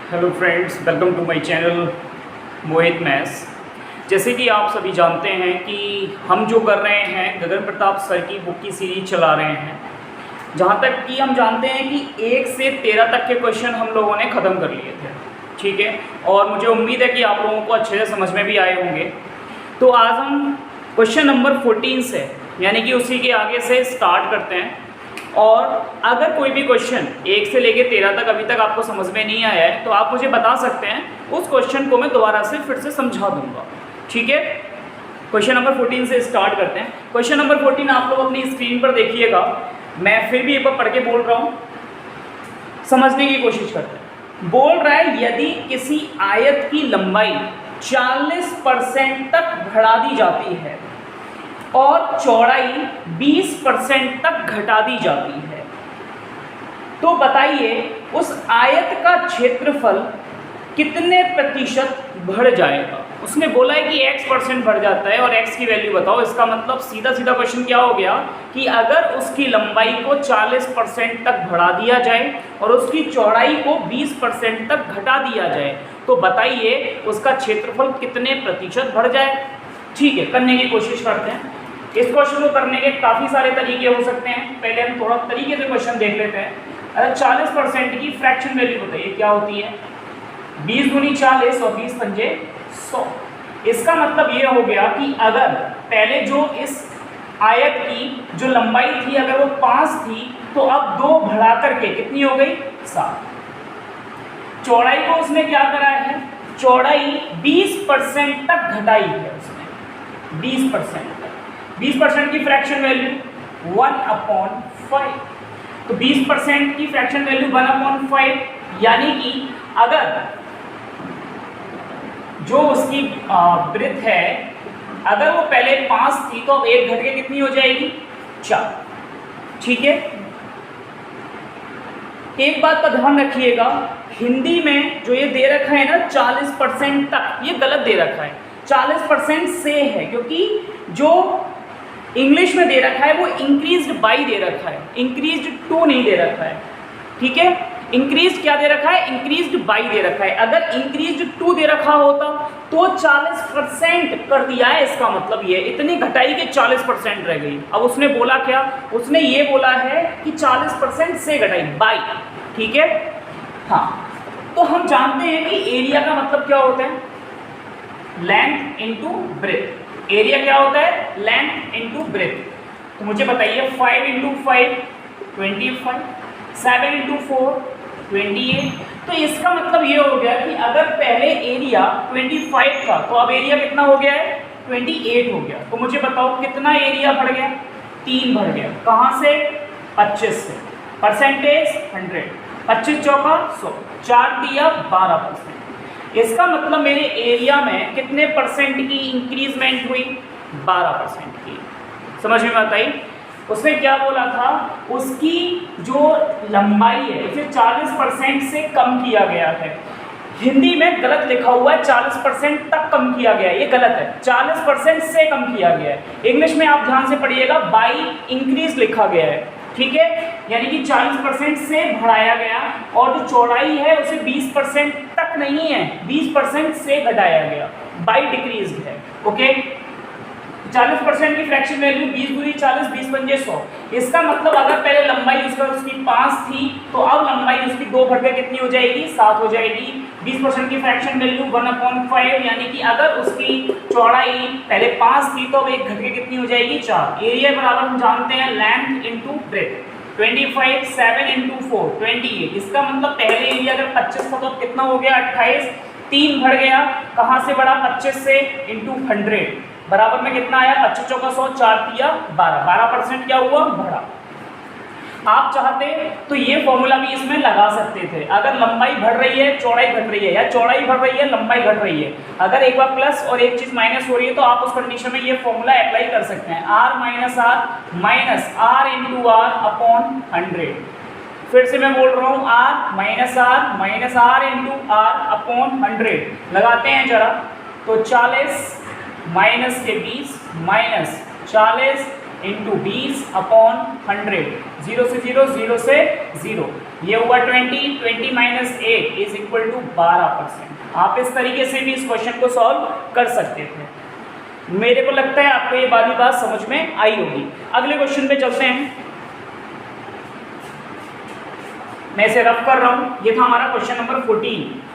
Hello friends, welcome to my channel Mohit maths. जैसे कि आप सभी जानते हैं कि हम जो कर रहे हैं गगन प्रताप सर की बुक की सीरीज चला रहे हैं, जहाँ तक कि हम जानते हैं कि 1 से 13 तक के क्वेश्चन हम लोगों ने ख़त्म कर लिए थे। ठीक है, और मुझे उम्मीद है कि आप लोगों को अच्छे से समझ में भी आए होंगे। तो आज हम क्वेश्चन नंबर 14 से यानी कि उसी के आगे से स्टार्ट करते हैं। और अगर कोई भी क्वेश्चन 1 से लेके 13 तक अभी तक आपको समझ में नहीं आया है तो आप मुझे बता सकते हैं, उस क्वेश्चन को मैं दोबारा से फिर से समझा दूंगा। ठीक है, क्वेश्चन नंबर 14 से स्टार्ट करते हैं। क्वेश्चन नंबर 14 आप लोग अपनी स्क्रीन पर देखिएगा, मैं फिर भी एक बार पढ़ के बोल रहा हूँ, समझने की कोशिश करते हैं। बोल रहा है यदि किसी आयत की लंबाई 40% तक बढ़ा दी जाती है और चौड़ाई 20% तक घटा दी जाती है, तो बताइए उस आयत का क्षेत्रफल कितने प्रतिशत बढ़ जाएगा। उसने बोला है कि x% बढ़ जाता है और x की वैल्यू बताओ। इसका मतलब सीधा सीधा क्वेश्चन क्या हो गया कि अगर उसकी लंबाई को 40% तक बढ़ा दिया जाए और उसकी चौड़ाई को 20% तक घटा दिया जाए, तो बताइए उसका क्षेत्रफल कितने प्रतिशत बढ़ जाए। ठीक है, करने की कोशिश करते हैं। इस क्वेश्चन को करने के काफ़ी सारे तरीके हो सकते हैं। पहले हम थोड़ा तरीके से क्वेश्चन देख लेते हैं। अगर 40% की फ्रैक्शन वैल्यू बताइए क्या होती है। 20 दूनी 40 और 20 पंजे 100। इसका मतलब ये हो गया कि अगर पहले जो इस आयत की जो लंबाई थी अगर वो 5 थी, तो अब 2 बढ़ा करके कितनी हो गई 7। चौड़ाई को उसने क्या करा है, चौड़ाई 20% तक घटाई है उसने, 20% तक। 20% की फ्रैक्शन वैल्यू 1/5। तो 20% की फ्रैक्शन वैल्यू 1/5, यानी कि अगर जो उसकी ब्रेथ है अगर वो पहले 5 थी तो अब 1 घट के कितनी हो जाएगी 4। ठीक है, एक बात का ध्यान रखिएगा, हिंदी में जो ये दे रखा है ना 40% तक, ये गलत दे रखा है। 40% से है, क्योंकि जो इंग्लिश में दे रखा है वो इंक्रीज्ड बाई दे रखा है, इंक्रीज्ड टू नहीं दे रखा है। ठीक है, इंक्रीज क्या दे रखा है, इंक्रीज्ड बाई दे रखा है। अगर इंक्रीज्ड टू दे रखा होता तो 40% कर दिया है, इसका मतलब ये इतनी घटाई के 40% रह गई। अब उसने बोला क्या, उसने ये बोला है कि 40% से घटाई बाई। ठीक है, हाँ, तो हम जानते हैं कि एरिया का मतलब क्या होता है, लेंथ इनटू ब्रेथ। एरिया क्या होता है, लेंथ इनटू ब्रेथ। तो मुझे बताइए 5 × 5 25, 7 × 4 28। तो इसका मतलब ये हो गया कि अगर पहले एरिया 25 था तो अब एरिया कितना हो गया है 28 हो गया। तो मुझे बताओ कितना एरिया बढ़ गया, 3 बढ़ गया। कहाँ से, 25 से। परसेंटेज 100, 25 चौका 100, 4 दिया 12%। इसका मतलब मेरे एरिया में कितने परसेंट की इंक्रीजमेंट हुई, 12% की। समझ में आता है। उसने क्या बोला था, उसकी जो लंबाई है उसे 40% से कम किया गया है। हिंदी में गलत लिखा हुआ है, 40% तक कम किया गया है, ये गलत है। 40% से कम किया गया है। इंग्लिश में आप ध्यान से पढ़िएगा, बाई इंक्रीज लिखा गया है। ठीक है, यानी कि 40% से बढ़ाया गया और जो चौड़ाई है उसे 20% तक नहीं है, 20% से घटाया गया, बाई डिक्रीज है। ओके, 40% की फ्रैक्शन वैल्यू 20 दूनी 40, 20 पंजे 100। इसका मतलब अगर पहले लंबाई उसकी 5 थी तो अब लंबाई उसकी 2 बढ़ के कितनी हो जाएगी, 7 हो जाएगी। 20% की फ्रैक्शन वैल्यू 1/5, यानी कि अगर उसकी चौड़ाई पहले 5 थी तो अब 1 घट के कितनी हो जाएगी 4। एरिया बराबर हम जानते हैं लेंथ इनटू ब्रेथ। 25, 7 × 4 28। इसका मतलब पहले एरिया अगर 25 था तो कितना हो गया 28, 3 बढ़ गया। कहाँ से बढ़ा, 25 से × 100 बराबर में कितना आया, 25 चौका 100, 4 दिया 12, 12% क्या हुआ बढ़ा। आप चाहते तो ये फॉर्मूला भी इसमें लगा सकते थे। अगर लंबाई बढ़ रही है चौड़ाई घट रही है, या चौड़ाई बढ़ रही है लंबाई घट रही है, अगर एक बार प्लस और एक चीज माइनस हो रही है तो आप उस कंडीशन में ये फॉर्मूला अप्लाई कर सकते हैं, r - r minus r × r / 100। फिर से मैं बोल रहा हूँ, r - r × r / 100 लगाते हैं जरा। तो 40 माइनस के 20 माइनस 40 × 20/100, 0 से 0, 0 से 0, ये हुआ 20, 20 माइनस 8 इज इक्वल टू 12%। आप इस तरीके से भी इस क्वेश्चन को सॉल्व कर सकते थे। मेरे को लगता है आपको ये वाली बात समझ में आई होगी। अगले क्वेश्चन पे चलते हैं, मैं इसे रफ कर रहा हूं। ये था हमारा क्वेश्चन नंबर 14।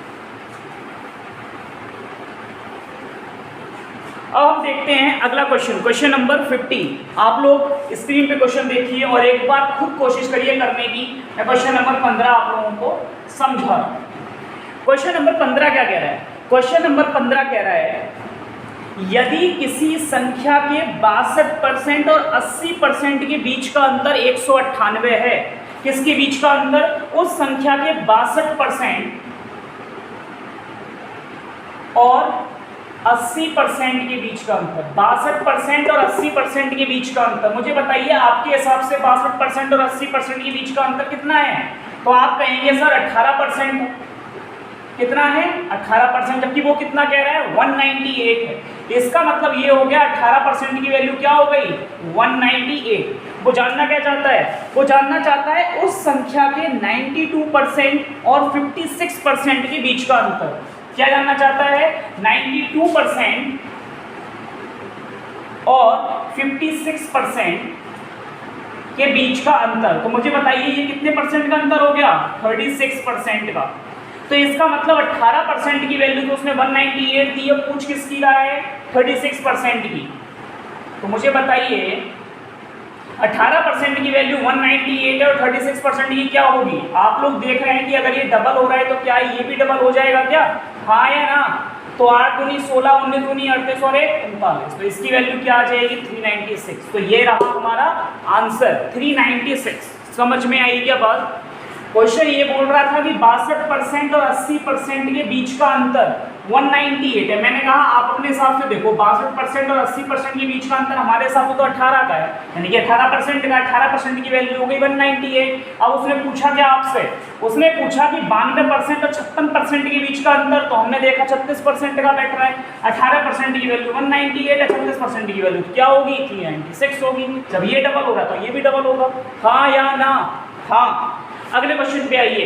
अब हम देखते हैं अगला क्वेश्चन, क्वेश्चन नंबर 15। आप लोग स्क्रीन पे क्वेश्चन देखिए और एक बार खुद कोशिश करिए करने की। मैं क्वेश्चन नंबर 15 आप लोगों को समझा रहा हूं। क्वेश्चन नंबर 15 क्या कह रहा है? क्वेश्चन नंबर 15 कह रहा है यदि किसी संख्या के 62% और 80% के बीच का अंतर 198 है। किसके बीच का अंतर? उस संख्या के 62% और 80% के बीच का अंतर। 62% और 80% के बीच का अंतर। मुझे बताइए आपके हिसाब से 62% और 80% के बीच का अंतर कितना है? तो आप कहेंगे सर 18% है। कितना है? 18%, जबकि वो कितना कह रहा है? 198 है। इसका मतलब ये हो गया 18% की वैल्यू क्या हो गई? 198। वो जानना क्या चाहता है? वो जानना चाहता है उस संख्या के 92% और 56% के बीच का अंतर। क्या जानना चाहता है? 92% और 56% के बीच का अंतर। तो मुझे बताइए ये कितने परसेंट का अंतर हो गया? 36% का। तो इसका मतलब 18% की वैल्यू तो उसने 198 दी है, पूछ किसकी रहा है? 36% की। तो मुझे बताइए 18% की वैल्यू 198 है और 36% की क्या होगी? आप लोग देख रहे हैं कि अगर ये डबल हो रहा है तो क्या ये भी डबल हो जाएगा क्या? हाँ या ना? तो 8 दूनी 16, 19 दूनी 38 और 1 39। तो इसकी वैल्यू क्या आ जाएगी? 396। तो ये रहा हमारा आंसर 396। समझ में आई क्या बात? क्वेश्चन ये बोल रहा था कि 62% और 80% के बीच का अंतर 198 है। मैंने कहा आप अपने हिसाब से देखो, 62% और 80% के बीच का अंतर हमारे हिसाब से तो 18 का है, यानी कि 18% का। 18% की वैल्यू हो गई 198। अब उसने पूछा क्या आपसे? उसने पूछा कि 92% और 56% के बीच का अंतर, तो हमने देखा 36% का बैठ रहा है। 18% की वैल्यू 198 है, 36% की वैल्यू क्या होगी? 396 होगी। जब ये डबल होगा तो ये भी डबल होगा। हाँ या ना? हाँ। अगले क्वेश्चन पे आइए,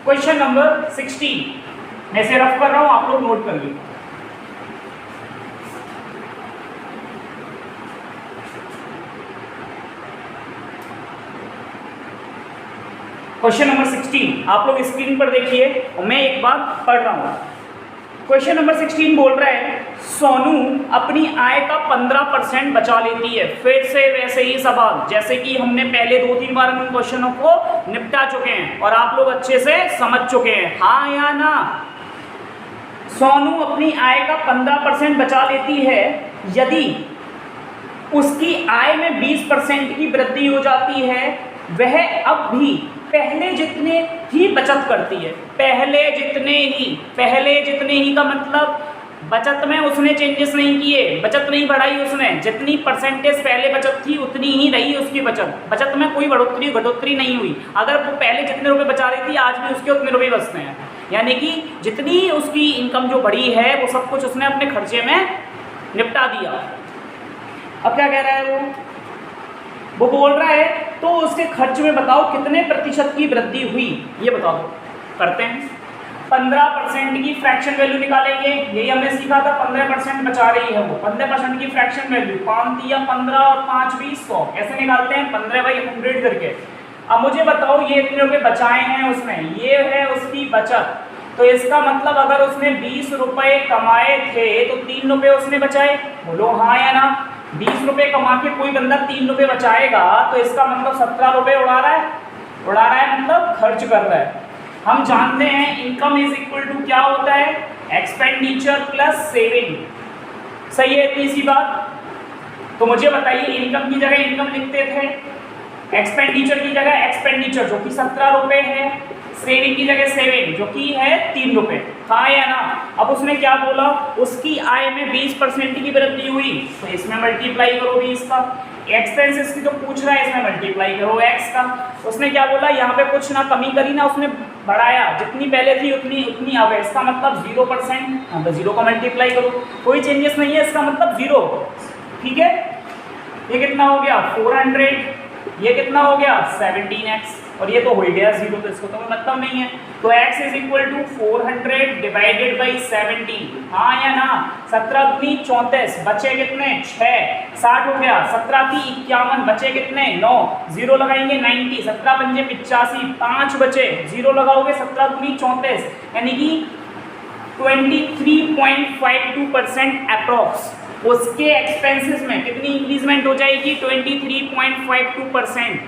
क्वेश्चन नंबर 16। मैं इसे रफ कर रहा हूं, आप लोग नोट कर लीजिए। क्वेश्चन नंबर 16 आप लोग स्क्रीन पर देखिए और मैं एक बार पढ़ रहा हूं। क्वेश्चन नंबर 16 बोल रहा है सोनू अपनी आय का 15% बचा लेती है। फिर से वैसे ही सवाल जैसे कि हमने पहले 2-3 बार इन क्वेश्चनों को निपटा चुके हैं और आप लोग अच्छे से समझ चुके हैं। हाँ या ना? सोनू अपनी आय का 15% बचा लेती है यदि उसकी आय में 20% की वृद्धि हो जाती है। वह अब भी पहले जितने ही बचत करती है। पहले जितने ही का मतलब बचत में उसने चेंजेस नहीं किए, बचत नहीं बढ़ाई उसने। जितनी परसेंटेज पहले बचत थी उतनी ही रही उसकी बचत में कोई बढ़ोतरी घटोतरी नहीं हुई। अगर वो पहले जितने रुपए बचा रही थी आज भी उसके उतने रुपए बचते हैं, यानी कि जितनी उसकी इनकम जो बढ़ी है वो सब कुछ उसने अपने खर्चे में निपटा दिया। अब क्या कह रहा है वो बोल रहा है तो उसके खर्च में बताओ कितने प्रतिशत की वृद्धि हुई, ये बता दो। करते हैं 15% की फ्रैक्शन वैल्यू निकालेंगे। यही हमने सीखा था, 15% बचा रही है वो। 15% की फ्रैक्शन वैल्यू 5 दिया 15 और 5 20 100 ऐसे निकालते हैं 15/100 करके। अब मुझे बताओ ये इतने रुपये बचाए हैं उसने, ये है उसकी बचत। तो इसका मतलब अगर उसने 20 रुपये कमाए थे तो 3 रुपये उसने बचाए। बोलो हाँ या ना? 20 रुपये कमा के कोई बंदा 3 रुपये बचाएगा तो इसका मतलब 17 रुपये उड़ा रहा है मतलब खर्च कर रहा है। हम जानते हैं इनकम इज इक्वल टू क्या होता है? Expenditure plus saving. सही है इतनी सी बात? तो मुझे बताइए इनकम की जगह इनकम लिखते थे, एक्सपेंडिचर की जगह एक्सपेंडिचर जो कि 17 रुपये है, सेविंग की जगह सेविंग जो कि है 3 रुपये। हाँ या ना? अब उसने क्या बोला? उसकी आय में 20% की वृद्धि हुई तो इसमें मल्टीप्लाई करो 20 का। एक्सपेंसेस की तो पूछ रहा है, इसमें मल्टीप्लाई करो x का। उसने क्या बोला? यहाँ पे कुछ ना कमी करी ना उसने बढ़ाया, जितनी पहले थी उतनी अब है। इसका मतलब 0%, हम तो 0 का मल्टीप्लाई करो, कोई चेंजेस नहीं है, इसका मतलब 0। ठीक है, ये कितना हो गया? 400। ये कितना हो गया? 17x। और ये तो हो ही गया 0, तो इसको तो कोई मतलब नहीं है। तो x is equal to 400 divided by 70, हाँ या ना। 17 दूनी 34, बचे कितने 6, 60 हो गया। 17 की 51, बचे कितने 9, 0 लगाएंगे 90, 17 पंजे 85, 5 बचे, 0 लगाओगे 17 दूनी 34, यानी कि 23.52% अप्रॉक्स उसके एक्सपेंसेस में कितनी इंक्रीजमेंट हो जाएगी, 23.52%।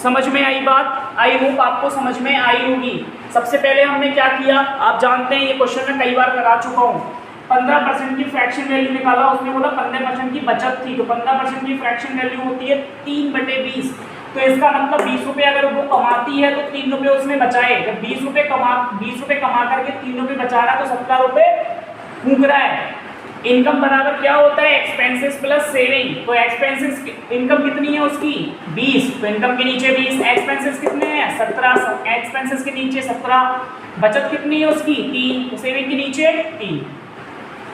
समझ में आई बात? आई होप आपको समझ में आई होगी। सबसे पहले हमने क्या किया, आप जानते हैं ये क्वेश्चन मैं कई बार करा चुका हूँ। 15% की फ्रैक्शन वैल्यू निकाला, उसने बोला 15% की बचत थी, तो 15% की फ्रैक्शन वैल्यू होती है 3/20। तो इसका मतलब 20 रुपये अगर वो कमाती है तो 3 रुपये उसने बचाए। जब 20 रुपये कमा करके 3 रुपये बचा रहा है तो 17 रुपये फूंक रहा है। इनकम बराबर क्या होता है, एक्सपेंसेस प्लस सेविंग। तो एक्सपेंसेस इनकम कितनी है उसकी 20, तो इनकम के नीचे 20, एक्सपेंसेस कितने हैं 17, एक्सपेंसेस के नीचे 17, बचत कितनी है उसकी 3, तो सेविंग के नीचे 3।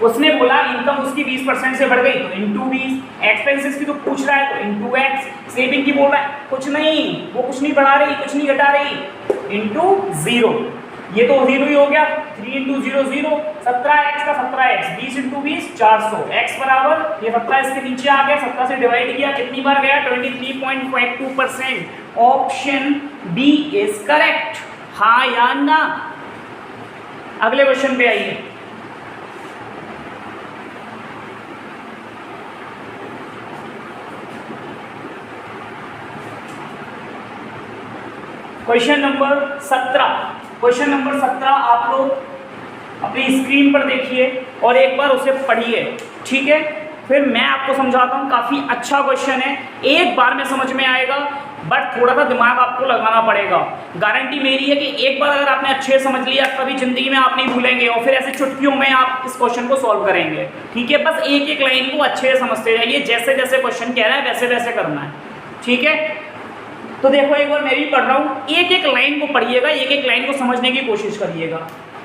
उसने बोला इनकम उसकी 20% से बढ़ गई तो इंटू 20, एक्सपेंसेस की तो पूछ रहा है तो इंटू एक्स, सेविंग की बोल रहा है कुछ नहीं, वो कुछ नहीं बढ़ा रही कुछ नहीं घटा रही, इंटू 0। ये तो 0 ही हो गया, 3 इंटू 0 0, 17x का 17x, 20 इंटू 20 400, x बराबर ये 17 इसके नीचे आ गया, 17 से डिवाइड किया कितनी बार गया 23.52%। ऑप्शन बी इज करेक्ट, हाँ या ना। अगले क्वेश्चन पे आइए। क्वेश्चन नंबर 17 आप लोग अपनी स्क्रीन पर देखिए और एक बार उसे पढ़िए, ठीक है? फिर मैं आपको समझाता हूँ। काफ़ी अच्छा क्वेश्चन है, एक बार में समझ में आएगा, बट थोड़ा सा दिमाग आपको लगाना पड़ेगा। गारंटी मेरी है कि एक बार अगर आपने अच्छे समझ लिया कभी ज़िंदगी में आप नहीं भूलेंगे, और फिर ऐसे चुटकियों में आप इस क्वेश्चन को सॉल्व करेंगे, ठीक है? बस एक एक लाइन को अच्छे से समझते जाइए, जैसे जैसे क्वेश्चन कह रहा है वैसे वैसे करना है, ठीक है? तो देखो एक बार मैं भी पढ़ रहा हूँ, एक एक लाइन को पढ़िएगा, एक एक लाइन को समझने की कोशिश करिएगा।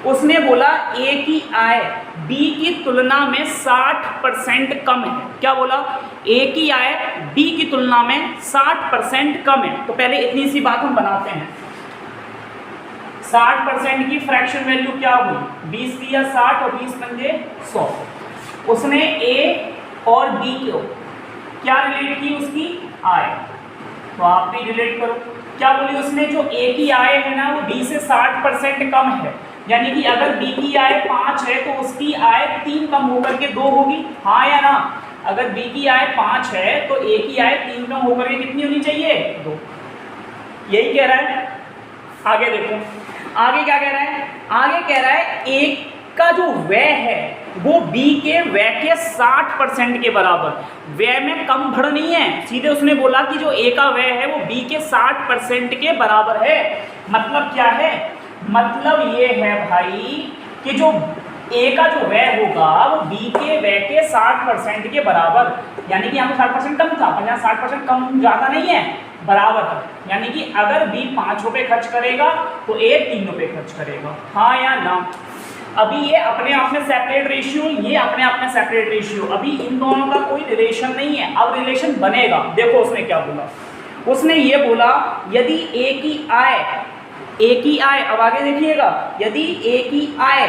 उसने बोला ए की आय बी की तुलना में 60% कम है। क्या बोला? ए की आय बी की तुलना में 60% कम है। तो पहले इतनी सी बात हम बनाते हैं। 60% की फ्रैक्शन वैल्यू क्या हुई, 20 दिया 60 और 20 पंजे 100। उसने ए और बी को क्या रिलेट की, उसकी आय, तो आप भी रिलेट करो। क्या बोली उसने, जो ए की आय है ना वो बी से 60% कम है, यानी कि अगर बी की आय 5 है तो उसकी आय 3 कम होकर के 2 होगी, हाँ या ना? अगर बी की आय 5 है तो ए की आय 3 कम होकर के कितनी होनी चाहिए, 2। यही कह रहा है। आगे देखो, आगे क्या कह रहा है, आगे कह रहा है ए का जो व्यय है वो बी के व्यय के 60% के बराबर। व्यय में कम बढ़ नहीं है, सीधे उसने बोला कि जो ए का व्यय है वो बी के 60% के बराबर है। मतलब क्या है, मतलब ये है भाई कि जो ए का जो व्यय होगा वो बी के व्यय के 60% के बराबर, यानी कि यहाँ पे 60% कम था, पर यहाँ 60% कम ज़्यादा नहीं है, बराबर था। यानी कि अगर बी 5 रुपये खर्च करेगा तो ए 3 रुपये खर्च करेगा, हाँ या ना? अभी ये अपने आप में सेपरेट रेशियो, ये अपने आप में सेपरेट रेशियो, अभी इन दोनों का कोई रिलेशन नहीं है। अब रिलेशन बनेगा। देखो उसने क्या बोला, उसने ये बोला यदि ए की आय, अब आगे देखिएगा, यदि ए की आय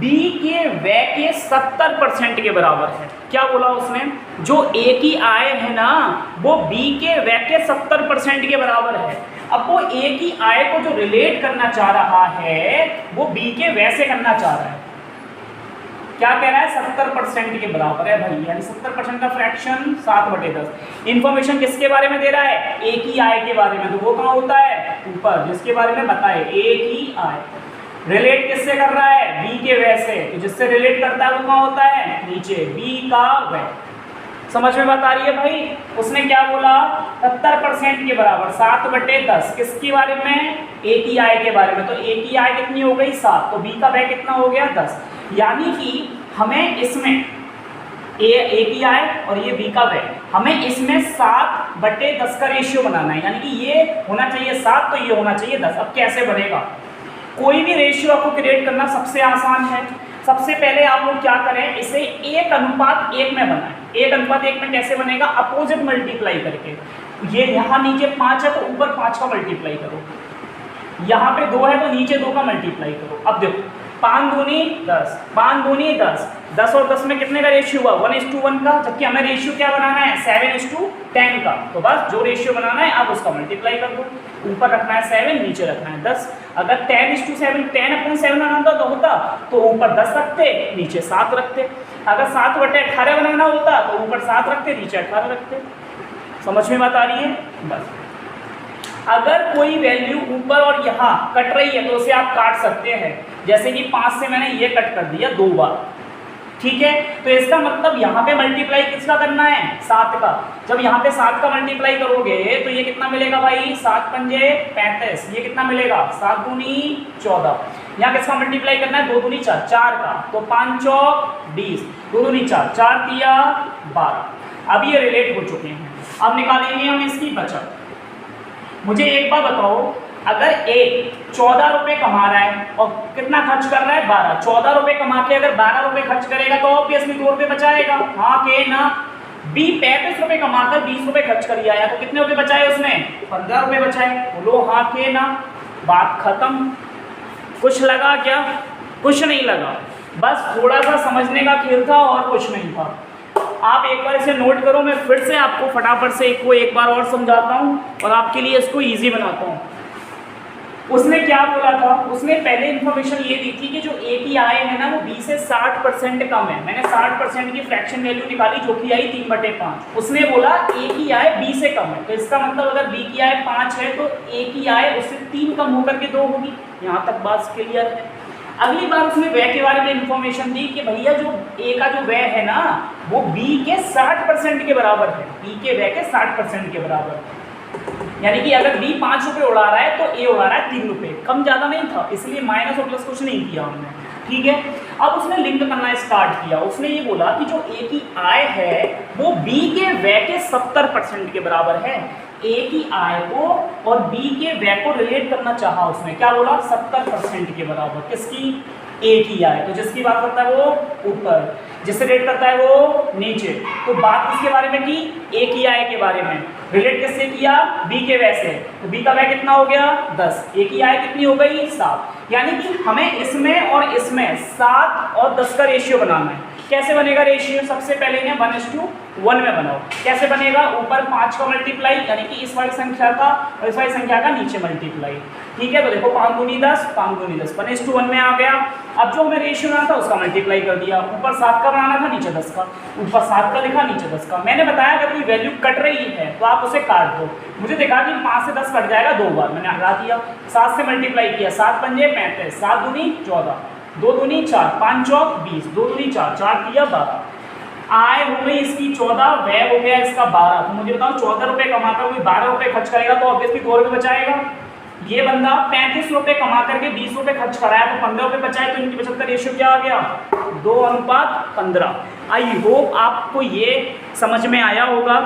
बी के व्यय के 70% के बराबर है। क्या बोला उसने, जो ए की आय है ना वो बी के व्यय के 70% के बराबर है। अब वो ए की आय को जो रिलेट करना चाह रहा है वो बी के व्यय से करना चाह रहा है। क्या कह रहा है, 70% के बराबर है भाई, यानी 70% का फ्रैक्शन 7/10। इन्फॉर्मेशन किसके बारे में दे रहा है, ए की आय के बारे में, तो वो कहाँ होता है, ऊपर, जिसके बारे में बताए, ए की आय। रिलेट किससे कर रहा है, बी के व्यय से, तो जिससे रिलेट करता है वो कहाँ होता है, नीचे, बी का व्यय। समझ में बात आ रही है भाई? उसने क्या बोला, 70% के बराबर, 7/10, किसके बारे में, ए की आय के बारे में। तो ए की आय कितनी हो गई 7, तो बी का व्यय कितना हो गया 10। यानी कि हमें इसमें ए की आय और ये बी का व्यय, हमें इसमें 7/10 का रेशियो बनाना है, यानी कि ये होना चाहिए 7 तो ये होना चाहिए 10। अब कैसे बनेगा, कोई भी रेशियो आपको क्रिएट करना सबसे आसान है। सबसे पहले आप लोग क्या करें, इसे 1:1 में बनाएं। 1:1 में कैसे बनेगा, अपोजिट मल्टीप्लाई करके। ये यहाँ नीचे 5 है तो ऊपर 5 का मल्टीप्लाई करो, यहाँ पे 2 है तो नीचे 2 का मल्टीप्लाई करो। अब देखो 5 दूनी 10, 5 दूनी 10, 10 और 10 में कितने का रेशियो हुआ 1:1 का, जबकि हमें रेशियो क्या बनाना है 7:10 का। तो बस जो रेशियो बनाना है आप उसका मल्टीप्लाई कर दो, ऊपर रखना है 7, नीचे रखना है 10। अगर 10:7 10/7 बनाना होता तो ऊपर 10 रखते नीचे 7 रखते, अगर 7/18 बनाना होता तो ऊपर 7 रखते नीचे 18 रखते। समझ में बात आ रही है? बस अगर कोई वैल्यू ऊपर और यहाँ कट रही है तो उसे आप काट सकते हैं, जैसे कि 5 से मैंने ये कट कर दिया 2 बार, ठीक है। तो इसका मतलब यहाँ पे मल्टीप्लाई किसका करना है 7 का। जब यहाँ पे 7 का मल्टीप्लाई करोगे तो ये कितना मिलेगा भाई 7 पंजे 35, ये कितना मिलेगा 7 दूनी 14। यहाँ किसका मल्टीप्लाई करना है 2 दूनी 4, 4 का, तो 5 चौक 20, 2 दूनी 4, 4 तिया 12। अब ये रिलेट हो चुके हैं, अब निकालेंगे हम इसकी बचत। मुझे एक बात बताओ, अगर ए 14 रुपये कमा रहा है और कितना खर्च कर रहा है 12, 14 रुपये कमा के अगर 12 रुपये खर्च करेगा तो ऑब्वियसली 2 रुपये बचाएगा, हाँ के ना। बी 35 रुपये कमाकर 20 रुपये खर्च कर आया तो कितने रुपये बचाए उसने 15 रुपये बचाए, बोलो हाँ के ना। बात खत्म। कुछ लगा क्या? कुछ नहीं लगा, बस थोड़ा सा समझने का खेल था और कुछ नहीं था। आप एक बार इसे नोट करो, मैं फिर से आपको फटाफट से एक बार और समझाता हूँ और आपके लिए इसको इजी बनाता हूँ। उसने क्या बोला था, उसने पहले इन्फॉर्मेशन ये दी थी कि जो ए की आय है ना वो बी से 60% कम है। मैंने 60% की फ्रैक्शन वैल्यू निकाली जो कि आई 3/5। उसने बोला ए की आय बी से कम है, तो इसका मतलब अगर बी की आय 5 है तो ए की आय उससे 3 कम होकर के 2 होगी। यहाँ तक बात क्लियर है। अगली बार उसने व्यय के बारे में इंफॉर्मेशन दी कि भैया जो ए का जो व्यय है ना वो बी के 60% के बराबर है, बी के व्यय के 60% के बराबर। यानी कि अगर बी 5 रुपये उड़ा रहा है तो ए उड़ा रहा है 3 रुपये, कम ज़्यादा नहीं था, इसलिए माइनस और प्लस कुछ नहीं किया हमने, ठीक है। अब उसने लिंक करना स्टार्ट किया। उसने ये बोला कि जो ए की आय है वो बी के व्यय के 70% के बराबर है। ए की आय को और बी के व्यय को रिलेट करना चाहा उसने, क्या बोला 70% के बराबर। किसकी? ए की आय। तो जिसकी बात करता है वो ऊपर, जिससे रिलेट करता है वो नीचे। तो बात किसके बारे में की? ए की आय के बारे में। रिलेट किससे किया? बी के व्यय से। तो बी का व्यय कितना हो गया 10, ए की आय कितनी हो गई 7। यानी कि हमें इसमें और इसमें 7 और 10 का रेशियो बनाना है। कैसे बनेगा रेशियो? सबसे पहले इन्हें 1:1 में बनाओ। कैसे बनेगा? ऊपर 5 का मल्टीप्लाई यानी कि इस वाली संख्या का और इस वाली संख्या का नीचे मल्टीप्लाई, ठीक है। तो देखो 5 दूनी 10, 5 दूनी 10, 1:1 में आ गया। अब जो हमें रेशियो बनाना था उसका मल्टीप्लाई कर दिया। ऊपर 7 का बनाना था, नीचे 10 का, ऊपर 7 का लिखा, नीचे 10 का। मैंने बताया अगर कोई वैल्यू कट रही है तो आप उसे काट दो। मुझे देखा कि 5 से 10 कट जाएगा 2 बार, मैंने हटा दिया। 7 से मल्टीप्लाई किया, 7 पंजे 35, 7 दूनी 14, 2 दूनी 4, 5 चौक 20, 2 दूनी 4, 4 तिया 12। आय हो गई इसकी 14, व्यय हो गया इसका 12। तो मुझे बताओ 14 रुपये कमाकर कोई 12 रुपये खर्च करेगा तो ऑब्वियसली 2 रुपये बचाएगा। ये बंदा 35 रुपये कमा करके 20 रुपये खर्च कराया तो 15 रुपये बचाए, तो इनकी बचत का रेशियो क्या आ गया 2:15। आई होप आपको ये समझ में आया होगा।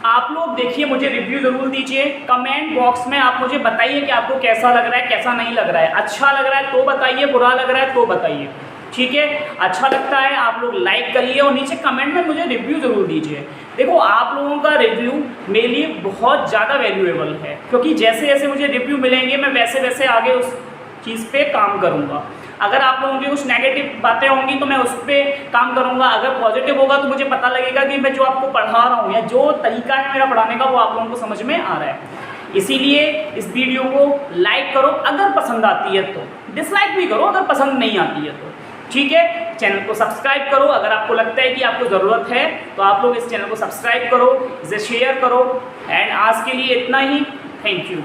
आप लोग देखिए, मुझे रिव्यू ज़रूर दीजिए कमेंट बॉक्स में। आप मुझे बताइए कि आपको कैसा लग रहा है, कैसा नहीं लग रहा है। अच्छा लग रहा है तो बताइए, बुरा लग रहा है तो बताइए, ठीक है। अच्छा लगता है आप लोग लाइक करिए और नीचे कमेंट में मुझे रिव्यू ज़रूर दीजिए। देखो आप लोगों का रिव्यू मेरे लिए बहुत ज़्यादा वैल्यूएबल है, क्योंकि जैसे जैसे मुझे रिव्यू मिलेंगे मैं वैसे वैसे आगे उस चीज़ पे काम करूँगा। अगर आप लोगों की कुछ नेगेटिव बातें होंगी तो मैं उस पर काम करूँगा, अगर पॉजिटिव होगा तो मुझे पता लगेगा कि मैं जो आपको पढ़ा रहा हूँ या जो तरीका है मेरा पढ़ाने का वो आप लोगों को समझ में आ रहा है। इसीलिए इस वीडियो को लाइक करो अगर पसंद आती है तो, डिसलाइक भी करो अगर पसंद नहीं आती है तो, ठीक है। चैनल को सब्सक्राइब करो, अगर आपको लगता है कि आपको ज़रूरत है तो आप लोग इस चैनल को सब्सक्राइब करो, इसे शेयर करो। एंड आज के लिए इतना ही, थैंक यू।